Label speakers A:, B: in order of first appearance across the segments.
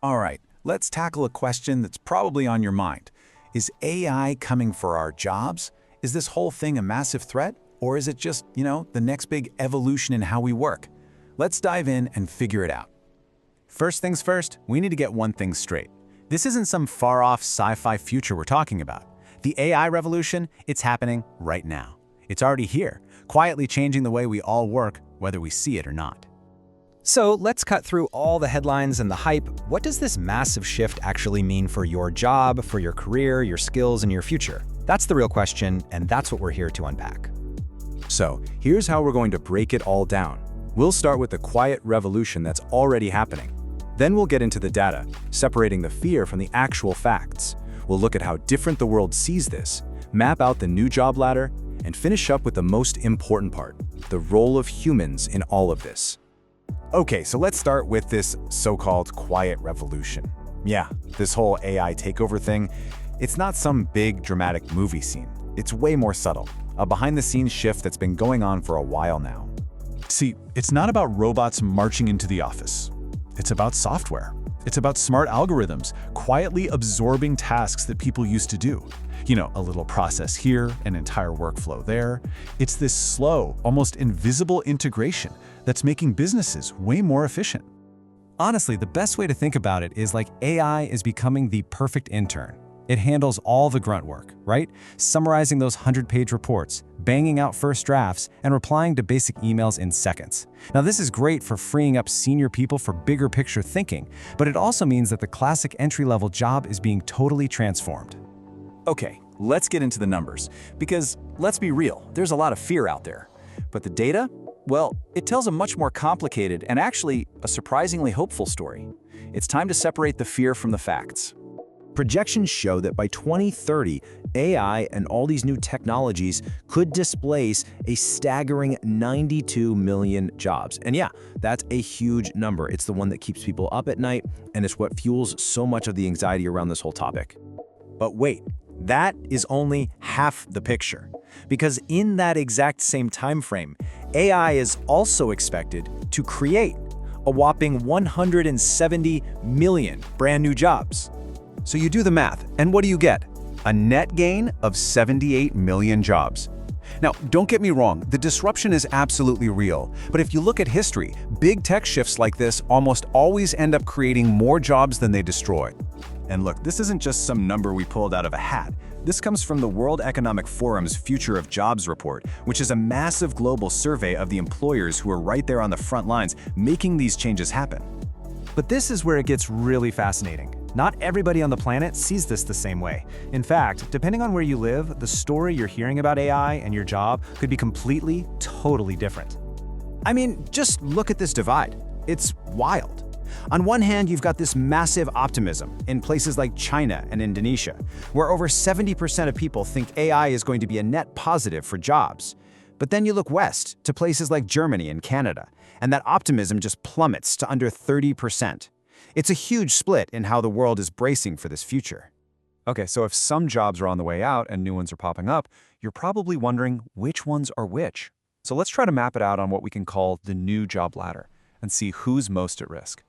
A: All right, let's tackle a question that's probably on your mind. Is AI coming for our jobs? Is this whole thing a massive threat? Or is it just, the next big evolution in how we work? Let's dive in and figure it out.
B: First things first, we need to get one thing straight. This isn't some far-off sci-fi future we're talking about. The AI revolution, it's happening right now. It's already here, quietly changing the way we all work, whether we see it or not.
C: So let's cut through all the headlines and the hype. What does this massive shift actually mean for your job, for your career, your skills, and your future? That's the real question, and that's what we're here to unpack.
D: So, here's how we're going to break it all down. We'll start with the quiet revolution that's already happening. Then we'll get into the data, separating the fear from the actual facts. We'll look at how different the world sees this, map out the new job ladder, and finish up with the most important part, the role of humans in all of this.
B: Okay, so let's start with this so-called quiet revolution. Yeah, this whole AI takeover thing, it's not some big dramatic movie scene. It's way more subtle, a behind-the-scenes shift that's been going on for a while now.
E: See, it's not about robots marching into the office. It's about software. It's about smart algorithms quietly absorbing tasks that people used to do. A little process here, an entire workflow there. It's this slow, almost invisible integration that's making businesses way more efficient.
C: Honestly, the best way to think about it is like AI is becoming the perfect intern. It handles all the grunt work, right? Summarizing those 100-page reports, banging out first drafts, and replying to basic emails in seconds. Now, this is great for freeing up senior people for bigger picture thinking, but it also means that the classic entry-level job is being totally transformed.
D: Okay, let's get into the numbers, because let's be real, there's a lot of fear out there. But the data? Well, it tells a much more complicated and actually a surprisingly hopeful story. It's time to separate the fear from the facts.
F: Projections show that by 2030, AI and all these new technologies could displace a staggering 92 million jobs. And yeah, that's a huge number. It's the one that keeps people up at night, and it's what fuels so much of the anxiety around this whole topic.
C: But wait, that is only half the picture. Because in that exact same time frame, AI is also expected to create a whopping 170 million brand new jobs. So you do the math, and what do you get? A net gain of 78 million jobs. Now, don't get me wrong, the disruption is absolutely real. But if you look at history, big tech shifts like this almost always end up creating more jobs than they destroy.
B: And look, this isn't just some number we pulled out of a hat. This comes from the World Economic Forum's Future of Jobs report, which is a massive global survey of the employers who are right there on the front lines making these changes happen. But this is where it gets really fascinating. Not everybody on the planet sees this the same way. In fact, depending on where you live, the story you're hearing about AI and your job could be completely, totally different. I mean, just look at this divide. It's wild. On one hand, you've got this massive optimism in places like China and Indonesia, where over 70% of people think AI is going to be a net positive for jobs. But then you look west to places like Germany and Canada, and that optimism just plummets to under 30%. It's a huge split in how the world is bracing for this future. Okay, so if some jobs are on the way out and new ones are popping up, you're probably wondering which ones are which. So let's try to map it out on what we can call the new job ladder and see who's most at risk.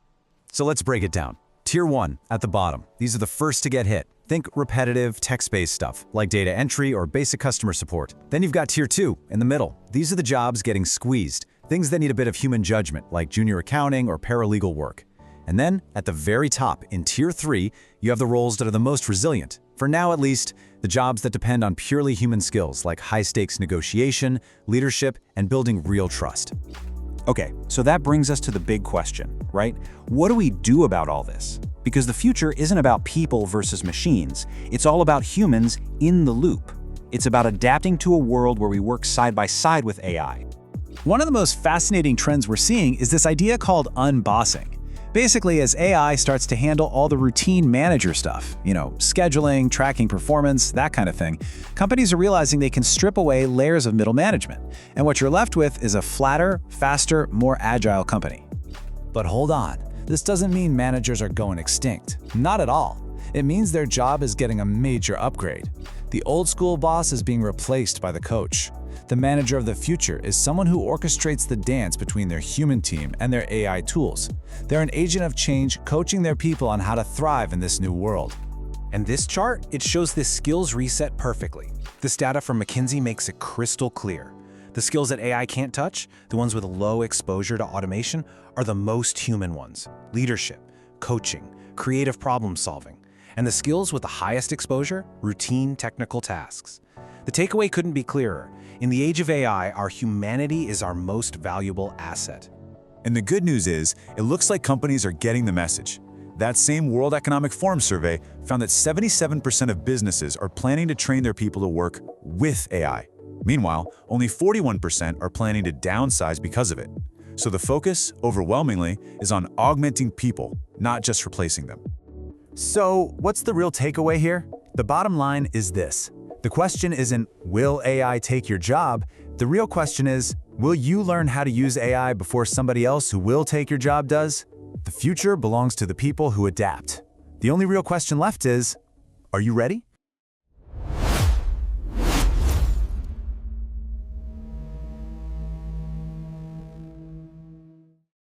C: So let's break it down. Tier 1, at the bottom. These are the first to get hit. Think repetitive, text-based stuff, like data entry or basic customer support. Then you've got Tier 2, in the middle. These are the jobs getting squeezed. Things that need a bit of human judgment, like junior accounting or paralegal work. And then, at the very top, in Tier 3, you have the roles that are the most resilient. For now, at least, the jobs that depend on purely human skills, like high-stakes negotiation, leadership, and building real trust.
D: Okay, so that brings us to the big question, right? What do we do about all this? Because the future isn't about people versus machines. It's all about humans in the loop. It's about adapting to a world where we work side by side with AI.
E: One of the most fascinating trends we're seeing is this idea called unbossing. Basically, as AI starts to handle all the routine manager stuff, scheduling, tracking performance, that kind of thing, companies are realizing they can strip away layers of middle management. And what you're left with is a flatter, faster, more agile company. But hold on, this doesn't mean managers are going extinct. Not at all. It means their job is getting a major upgrade. The old school boss is being replaced by the coach. The manager of the future is someone who orchestrates the dance between their human team and their AI tools. They're an agent of change, coaching their people on how to thrive in this new world.
A: And this chart, it shows this skills reset perfectly. This data from McKinsey makes it crystal clear. The skills that AI can't touch, the ones with low exposure to automation, are the most human ones. Leadership, coaching, creative problem solving. And the skills with the highest exposure, routine technical tasks. The takeaway couldn't be clearer. In the age of AI, our humanity is our most valuable asset.
G: And the good news is, it looks like companies are getting the message. That same World Economic Forum survey found that 77% of businesses are planning to train their people to work with AI. Meanwhile, only 41% are planning to downsize because of it. So the focus, overwhelmingly, is on augmenting people, not just replacing them.
D: So, what's the real takeaway here? The bottom line is this. The question isn't, will AI take your job? The real question is, will you learn how to use AI before somebody else who will take your job does? The future belongs to the people who adapt. The only real question left is, are you ready?